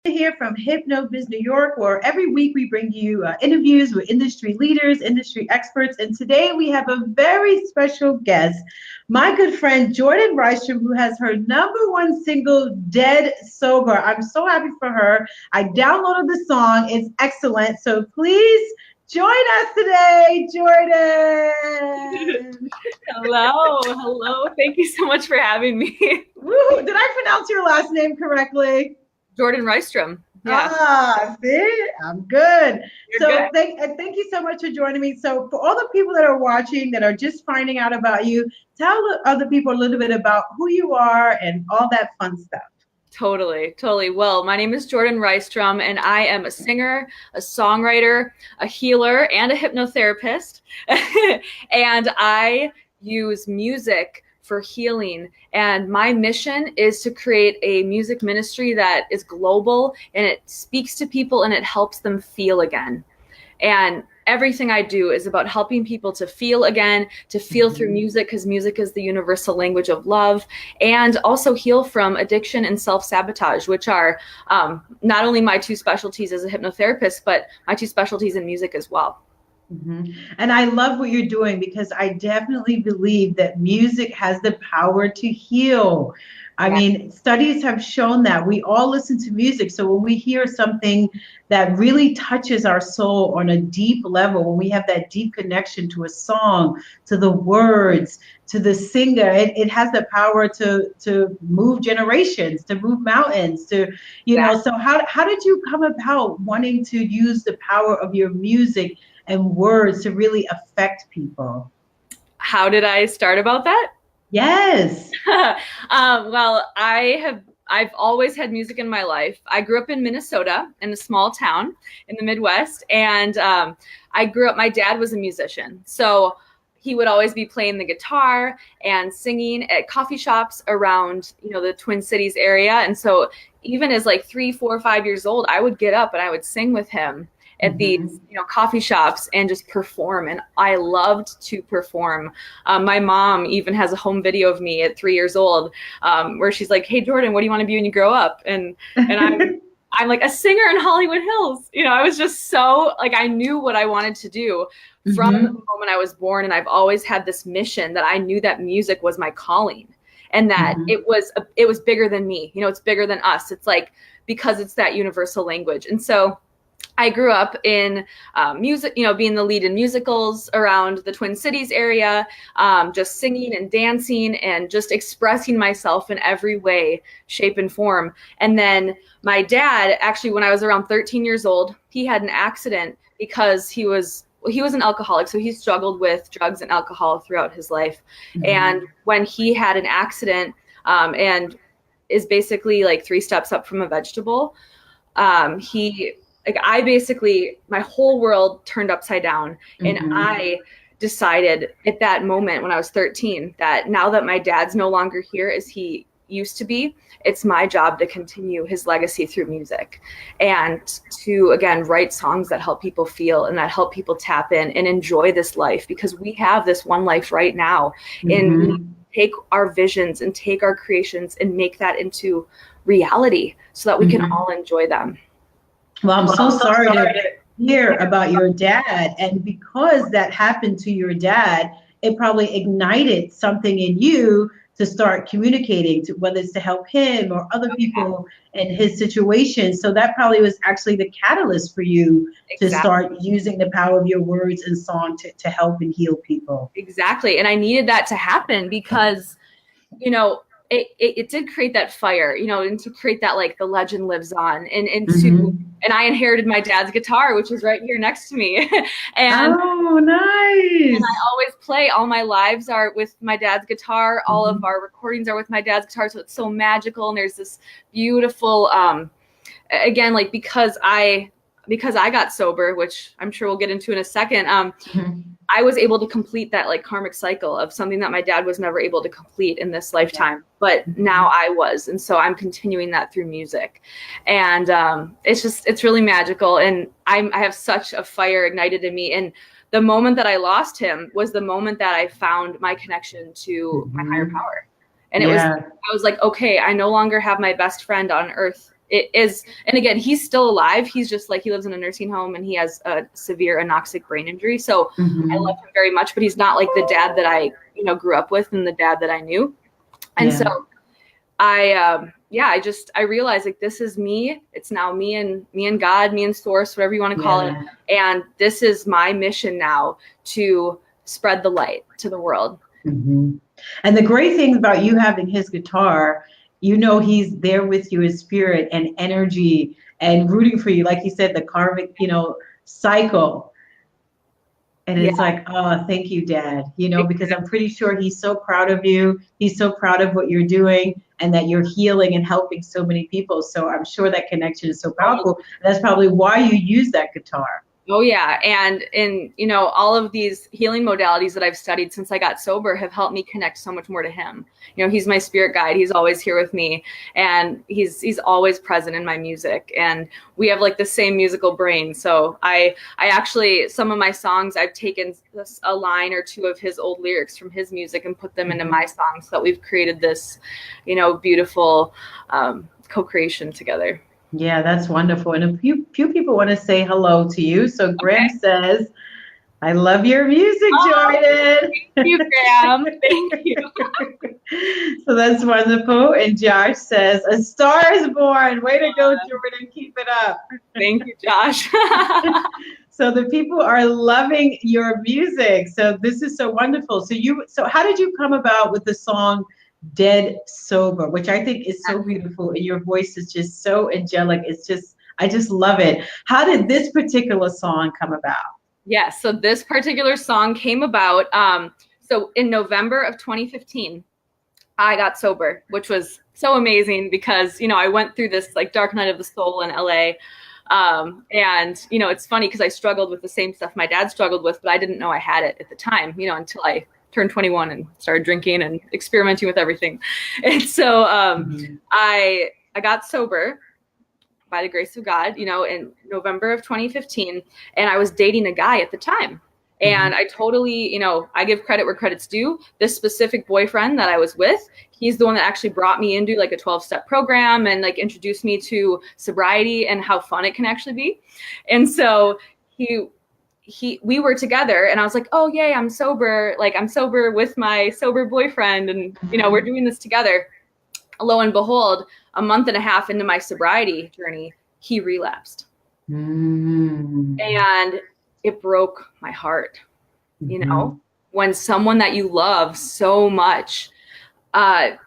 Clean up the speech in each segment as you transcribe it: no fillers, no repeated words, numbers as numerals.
here from HypnoBiz New York, where every week we bring you interviews with industry leaders, industry experts. And today we have a very special guest, my good friend Jordan Rystrom, who has her number one single, Dead Sober. I'm so happy for her. I downloaded the song, it's excellent. So please join us today, Jordan. Hello. Thank you so much for having me. Woo, did I pronounce your last name correctly? Jordan Rystrom. Yeah. See, I'm good. You're good. Thank you so much for joining me. So for all the people that are watching that are just finding out about you, tell other people a little bit about who you are and all that fun stuff. Totally. Well, my name is Jordan Rystrom, and I am a singer, a songwriter, a healer, and a hypnotherapist. And I use music for healing. And my mission is to create a music ministry that is global, and it speaks to people and it helps them feel again. And everything I do is about helping people to feel again, to feel through music, because music is the universal language of love, and also heal from addiction and self-sabotage, which are not only my two specialties as a hypnotherapist, but my two specialties in music as well. Mm-hmm. And I love what you're doing because I definitely believe that music has the power to heal. I mean, studies have shown that we all listen to music. So when we hear something that really touches our soul on a deep level, when we have that deep connection to a song, to the words, to the singer, it has the power to move generations, to move mountains, so how did you come about wanting to use the power of your music and words to really affect people? How did I start about that? Yes. Well, I've always had music in my life. I grew up in Minnesota, in a small town in the Midwest, and my dad was a musician. So he would always be playing the guitar and singing at coffee shops around, the Twin Cities area. And so even as like 3, 4, 5 years old, I would get up and I would sing with him at these coffee shops and just perform. And I loved to perform. My mom even has a home video of me at 3 years old where she's like, "Hey, Jordan, what do you want to be when you grow up?" And I'm like a singer in Hollywood Hills. I was just so I knew what I wanted to do from the moment I was born. And I've always had this mission that I knew that music was my calling, and that it was bigger than me. It's bigger than us. It's because it's that universal language. And so I grew up in music, being the lead in musicals around the Twin Cities area, just singing and dancing and just expressing myself in every way, shape, and form. And then my dad, actually, when I was around 13 years old, he had an accident because he was an alcoholic. So he struggled with drugs and alcohol throughout his life. And when he had an accident and is basically like 3 steps up from a vegetable, my whole world turned upside down. And I decided at that moment when I was 13 that now that my dad's no longer here as he used to be, it's my job to continue his legacy through music and to, again, write songs that help people feel and that help people tap in and enjoy this life, because we have this one life right now. And we take our visions and take our creations and make that into reality so that we can all enjoy them. Well, I'm so sorry to hear about your dad. And because that happened to your dad, it probably ignited something in you to start communicating, to whether it's to help him or other people in his situation. So that probably was actually the catalyst for you to start using the power of your words and song to help and heal people. Exactly. And I needed that to happen because, it did create that fire, and to create that, the legend lives on, and I inherited my dad's guitar, which is right here next to me. And oh, nice. And I always play. All my lives are with my dad's guitar. All of our recordings are with my dad's guitar. So it's so magical. And there's this beautiful, again, because I got sober, which I'm sure we'll get into in a second, I was able to complete that karmic cycle of something that my dad was never able to complete in this lifetime, but now I was. And so I'm continuing that through music. And it's really magical. And I have such a fire ignited in me. And the moment that I lost him was the moment that I found my connection to my higher power. And I was like, okay, I no longer have my best friend on earth it is, and again, he's still alive. He's just like, he lives in a nursing home and he has a severe anoxic brain injury. So I love him very much, but he's not like the dad that I, grew up with and the dad that I knew. And so I realized like, this is me. It's now me and God, me and source, whatever you want to call it. And this is my mission now, to spread the light to the world. And the great thing about you having his guitar, he's there with you in spirit and energy and rooting for you. Like you said, the karmic, cycle. And it's like, oh, thank you, Dad, because I'm pretty sure he's so proud of you. He's so proud of what you're doing and that you're healing and helping so many people. So I'm sure that connection is so powerful. That's probably why you use that guitar. Oh, yeah. And in, all of these healing modalities that I've studied since I got sober have helped me connect so much more to him. He's my spirit guide. He's always here with me, and he's always present in my music. And we have like the same musical brain. So I actually, some of my songs, I've taken a line or two of his old lyrics from his music and put them into my songs, so that we've created this, beautiful co-creation together. Yeah, that's wonderful. And a few people want to say hello to you. So Graham says, I love your music, Jordan. Thank you, Graham. Thank you. So that's wonderful. And Josh says, a star is born. Way to go, Jordan. Keep it up. Thank you, Josh. So the people are loving your music. So this is so wonderful. So how did you come about with the song Dead Sober, which I think is so beautiful, and your voice is just so angelic. I just love it. How did this particular song come about? Yes, so this particular song came about, so in November of 2015, I got sober, which was so amazing because, I went through this like dark night of the soul in LA. And, it's funny because I struggled with the same stuff my dad struggled with, but I didn't know I had it at the time, until I turned 21 and started drinking and experimenting with everything. And so I got sober by the grace of God, in November of 2015, and I was dating a guy at the time. And I totally, I give credit where credit's due. This specific boyfriend that I was with, he's the one that actually brought me into like a 12-step program and like introduced me to sobriety and how fun it can actually be. And so we were together, and I was like, oh yay, I'm sober. Like, I'm sober with my sober boyfriend, and we're doing this together. Lo and behold, a month and a half into my sobriety journey, he relapsed. And it broke my heart. When someone that you love so much doesn't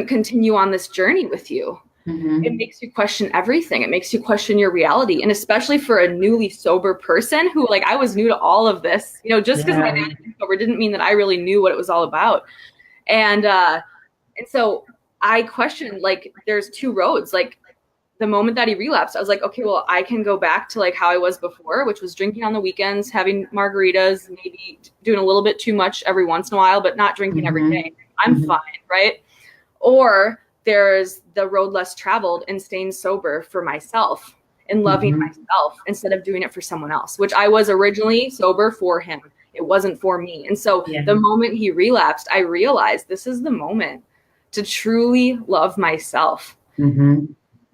continue on this journey with you. It makes you question everything. It makes you question your reality. And especially for a newly sober person who, like, I was new to all of this, just because my dad was sober didn't mean that I really knew what it was all about. And so I questioned, like, there's two roads. Like, the moment that he relapsed, I was like, okay, well, I can go back to like how I was before, which was drinking on the weekends, having margaritas, maybe doing a little bit too much every once in a while, but not drinking every day. I'm fine, right? Or there's the road less traveled and staying sober for myself and loving myself instead of doing it for someone else, which I was originally sober for him. It wasn't for me. And so the moment he relapsed, I realized this is the moment to truly love myself.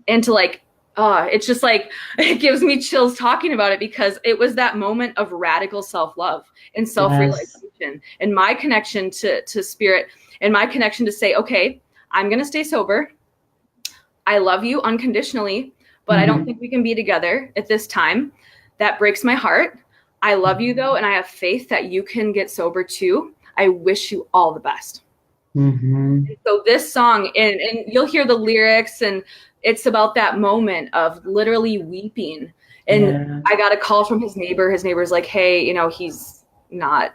And to like, it's just like, it gives me chills talking about it, because it was that moment of radical self-love and self-realization and my connection to spirit and my connection to say, okay, I'm going to stay sober. I love you unconditionally, but I don't think we can be together at this time. That breaks my heart. I love you though, and I have faith that you can get sober too. I wish you all the best. And so this song, and you'll hear the lyrics, and it's about that moment of literally weeping. And I got a call from his neighbor. His neighbor's like, hey, he's not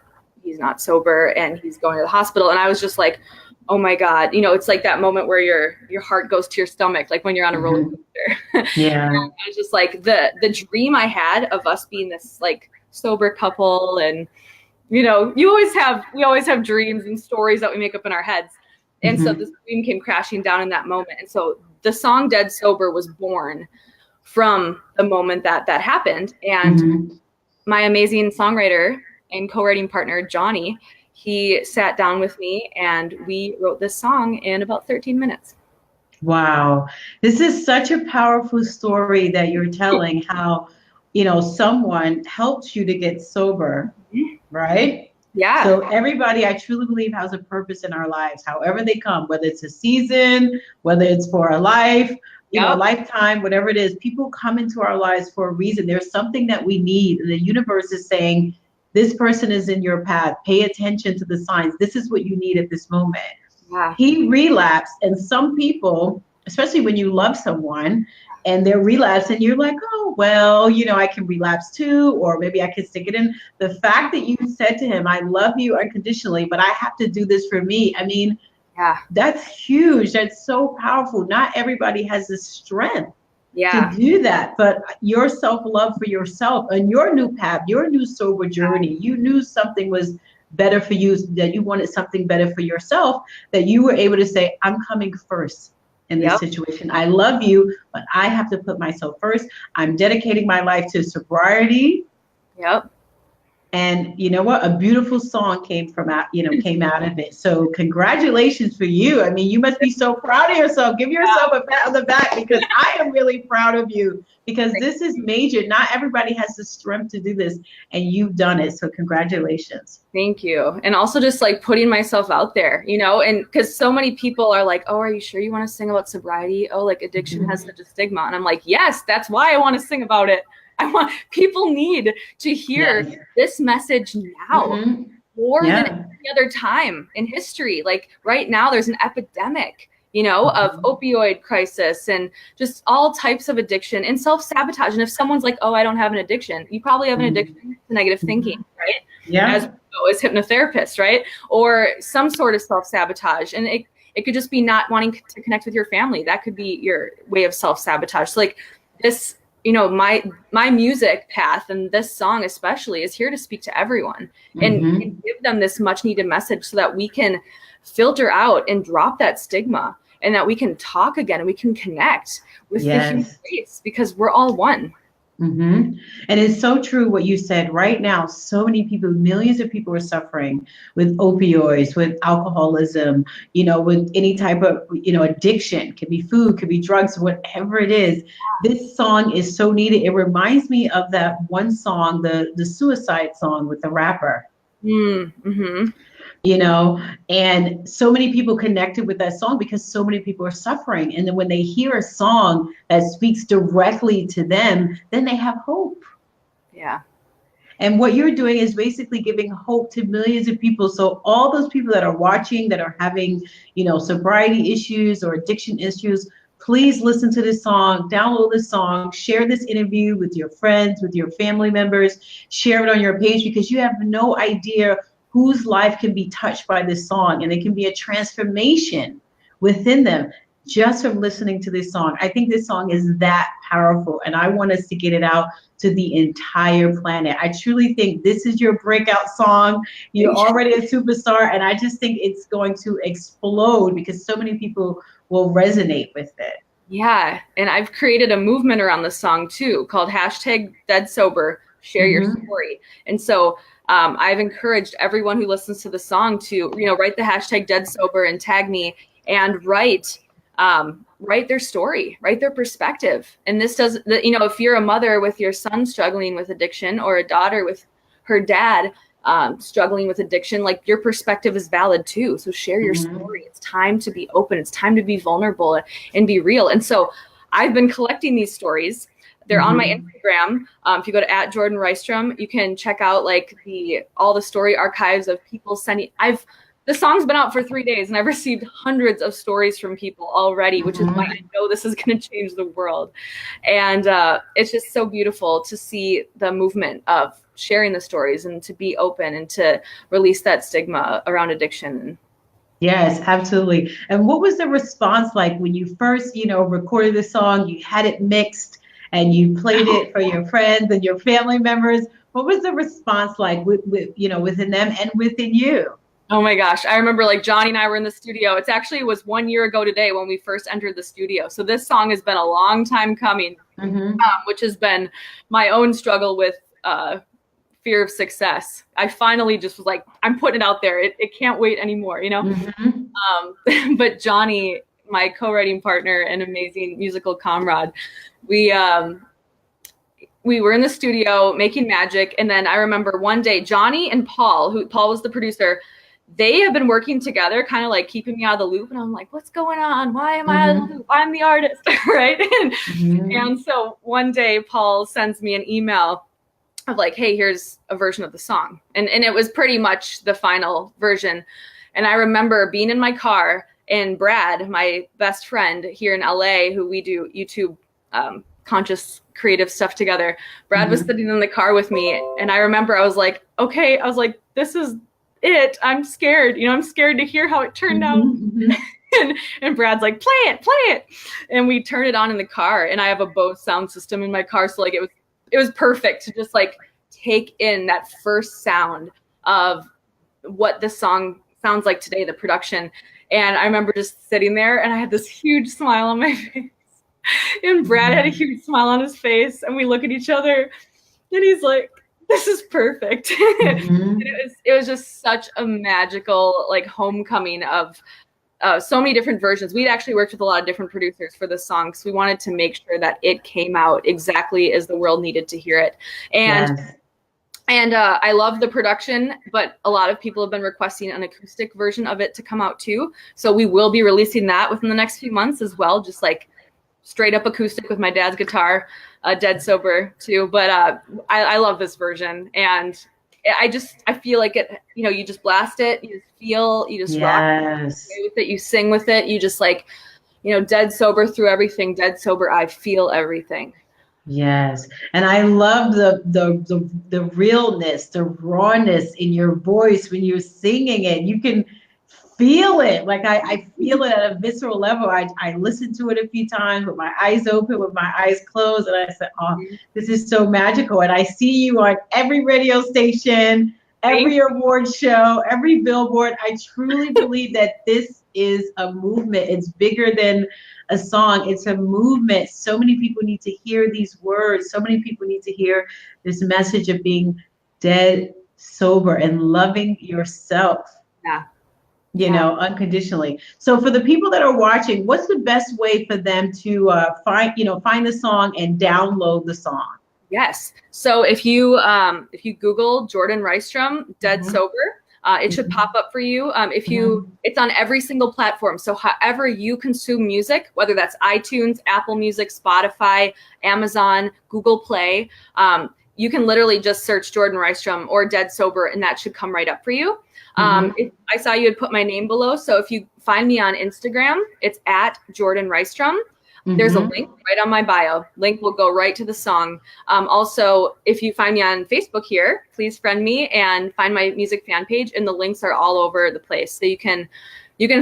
sober and he's going to the hospital. And I was just like, oh my God, it's like that moment where your heart goes to your stomach, like when you're on a roller coaster. And I was just like, the dream I had of us being this like sober couple, and we always have dreams and stories that we make up in our heads. And so this dream came crashing down in that moment. And so the song Dead Sober was born from the moment that happened. And my amazing songwriter and co-writing partner, Johnny, he sat down with me and we wrote this song in about 13 minutes. Wow. This is such a powerful story that you're telling how, someone helped you to get sober, right? Yeah. So everybody, I truly believe, has a purpose in our lives, however they come, whether it's a season, whether it's for a life, a Yep. lifetime, whatever it is, people come into our lives for a reason. There's something that we need. And the universe is saying, this person is in your path. Pay attention to the signs. This is what you need at this moment. Yeah. He relapsed, and some people, especially when you love someone and they're relapsed and you're like, oh well, I can relapse too, or maybe I can stick it in. The fact that you said to him, I love you unconditionally, but I have to do this for me, I mean, Yeah. that's huge. That's so powerful. Not everybody has the strength to Yeah. do that, but your self-love for yourself and your new path, your new sober journey, you knew something was better for you, that you wanted something better for yourself, that you were able to say, I'm coming first in this Yep. situation. I love you, but I have to put myself first. I'm dedicating my life to sobriety. Yep. And you know what? A beautiful song came out of it. So congratulations for you. I mean, you must be so proud of yourself. Give yourself a pat on the back, because I am really proud of you, because this is major. Not everybody has the strength to do this, and you've done it. So congratulations. Thank you. And also just like putting myself out there, and because so many people are like, oh, are you sure you want to sing about sobriety? Oh, like addiction has such a stigma. And I'm like, yes, that's why I want to sing about it. People need to hear this message now more than any other time in history. Like right now, there's an epidemic, of opioid crisis and just all types of addiction and self-sabotage. And if someone's like, oh, I don't have an addiction, you probably have an addiction to negative thinking, right? Yeah. As hypnotherapists, right? Or some sort of self-sabotage. And it could just be not wanting to connect with your family. That could be your way of self-sabotage. So like this, my music path and this song especially is here to speak to everyone and give them this much needed message so that we can filter out and drop that stigma, and that we can talk again and we can connect with the human race, because we're all one. And it's so true what you said. Right now, so many people, millions of people are suffering with opioids, with alcoholism, with any type of, addiction. Could be food, could be drugs, whatever it is. This song is so needed. It reminds me of that one song, the suicide song with the rapper. And so many people connected with that song because so many people are suffering. And then when they hear a song that speaks directly to them, then they have hope. Yeah. And what you're doing is basically giving hope to millions of people. So all those people that are watching, that are having, sobriety issues or addiction issues, please listen to this song, download this song, share this interview with your friends, with your family members, share it on your page, because you have no idea whose life can be touched by this song, and it can be a transformation within them just from listening to this song. I think this song is that powerful, and I want us to get it out to the entire planet. I truly think this is your breakout song. You're already a superstar, and I just think it's going to explode because so many people will resonate with it. Yeah, and I've created a movement around this song too, called #DeadSober, share your story. And so I've encouraged everyone who listens to the song to, write the #DeadSober and tag me and write their story, write their perspective. And this does, if you're a mother with your son struggling with addiction, or a daughter with her dad struggling with addiction, like your perspective is valid too. So share your story. It's time to be open. It's time to be vulnerable and be real. And so I've been collecting these stories. They're on my Instagram. If you go to @JordanRystrom, you can check out like all the story archives of people sending. The song's been out for 3 days, and I've received hundreds of stories from people already, which is why I know this is going to change the world. And it's just so beautiful to see the movement of sharing the stories and to be open and to release that stigma around addiction. Yes, absolutely. And what was the response like when you first, recorded the song, you had it mixed, and you played it for your friends and your family members? What was the response like within them and within you? Oh my gosh. I remember like Johnny and I were in the studio. It was 1 year ago today when we first entered the studio. So this song has been a long time coming, which has been my own struggle with fear of success. I finally just was like, I'm putting it out there. It can't wait anymore, But Johnny, my co-writing partner and amazing musical comrade. We were in the studio making magic, and then I remember one day Johnny and Paul was the producer, they have been working together, kind of like keeping me out of the loop, and I'm like, what's going on? Why am I out of the loop? I'm the artist, right? And so one day Paul sends me an email of like, hey, here's a version of the song, and it was pretty much the final version. And I remember being in my car, and Brad, my best friend here in LA, who we do YouTube conscious creative stuff together, Brad was sitting in the car with me, and I remember I was like, okay, I was like, this is it. I'm scared. I'm scared to hear how it turned out. And Brad's like, play it. And we turn it on in the car, and I have a Bose sound system in my car. So like it was perfect to just like take in that first sound of what the song sounds like today, the production. And I remember just sitting there, and I had this huge smile on my face, and Brad had a huge smile on his face, and we look at each other, and he's like, this is perfect. It was just such a magical like homecoming of so many different versions. We'd actually worked with a lot of different producers for this song, so we wanted to make sure that it came out exactly as the world needed to hear it. And I love the production, but a lot of people have been requesting an acoustic version of it to come out too. So we will be releasing that within the next few months as well, just like straight up acoustic with my dad's guitar, Dead Sober too. But I love this version, and I feel like it, you just blast it, you just feel, you just rock with it, you sing with it, you just like, Dead Sober through everything, Dead Sober, I feel everything. Yes. And I love the realness, the rawness in your voice when you're singing it. You can feel it. Like I feel it at a visceral level. I listened to it a few times with my eyes open, with my eyes closed, and I said, oh, this is so magical. And I see you on every radio station, every award show, every billboard. I truly believe that this is a movement. It's bigger than a song. It's a movement. So many people need to hear these words. So many people need to hear this message of being dead sober and loving yourself. Unconditionally. So for the people that are watching, what's the best way for them to find the song and download the song? Yes. So if you Google Jordan Rystrom, Dead Sober, it should pop up for you. It's on every single platform. So however you consume music, whether that's iTunes, Apple Music, Spotify, Amazon, Google Play, you can literally just search Jordan Rystrom or Dead Sober, and that should come right up for you. I saw you had put my name below. So if you find me on Instagram, it's at Jordan Rystrom. There's a link right on my bio. Link will go right to the song. Also, if you find me on Facebook here, please friend me and find my music fan page, and the links are all over the place. So you can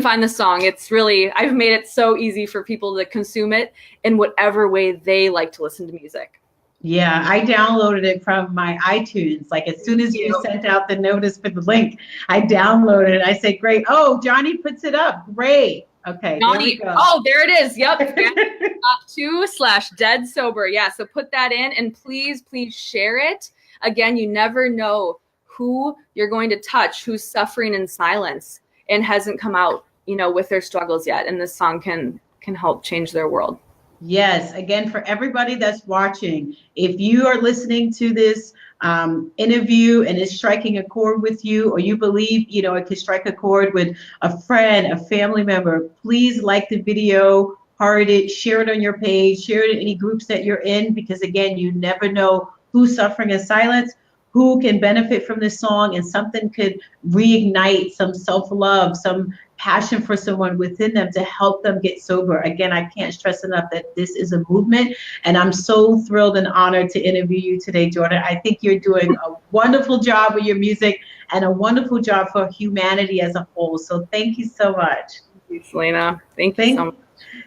find the song. It's really, I've made it so easy for people to consume it in whatever way they like to listen to music. Yeah, I downloaded it from my iTunes. Like as soon as you sent out the notice for the link, I downloaded it. I said, great. Oh, Johnny puts it up. Great. Okay. Johnny, there it is. Yep. 2/Dead Sober. Yeah. So put that in, and please share it. Again, you never know who you're going to touch, who's suffering in silence and hasn't come out, with their struggles yet. And this song can help change their world. Yes. Again, for everybody that's watching, if you are listening to this interview and it's striking a chord with you, or you believe, it could strike a chord with a friend, a family member, please like the video, heart it, share it on your page, share it in any groups that you're in, because again, you never know who's suffering in silence, who can benefit from this song, and something could reignite some self-love, some passion for someone within them to help them get sober. Again, I can't stress enough that this is a movement, and I'm so thrilled and honored to interview you today, Jordan. I think you're doing a wonderful job with your music and a wonderful job for humanity as a whole. So thank you so much. Thank you, Selena. Thank you so much.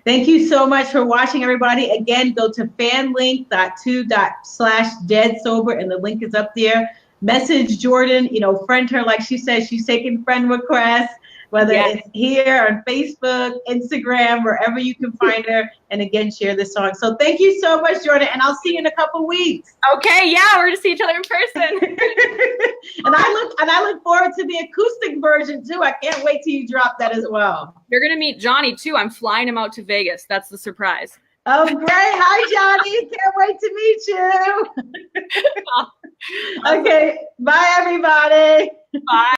Thank you so much for watching, everybody. Again, go to fanlink.2/Dead Sober, and the link is up there. Message Jordan, friend her, like she said, she's taking friend requests. whether Yes. it's here on Facebook, Instagram, wherever you can find her. And again, share the song. So thank you so much, Jordan. And I'll see you in a couple weeks. Okay, yeah, we're gonna see each other in person. and I look forward to the acoustic version too. I can't wait till you drop that as well. You're gonna meet Johnny too. I'm flying him out to Vegas. That's the surprise. Oh, great. Hi, Johnny. Can't wait to meet you. Okay. Bye, everybody. Bye.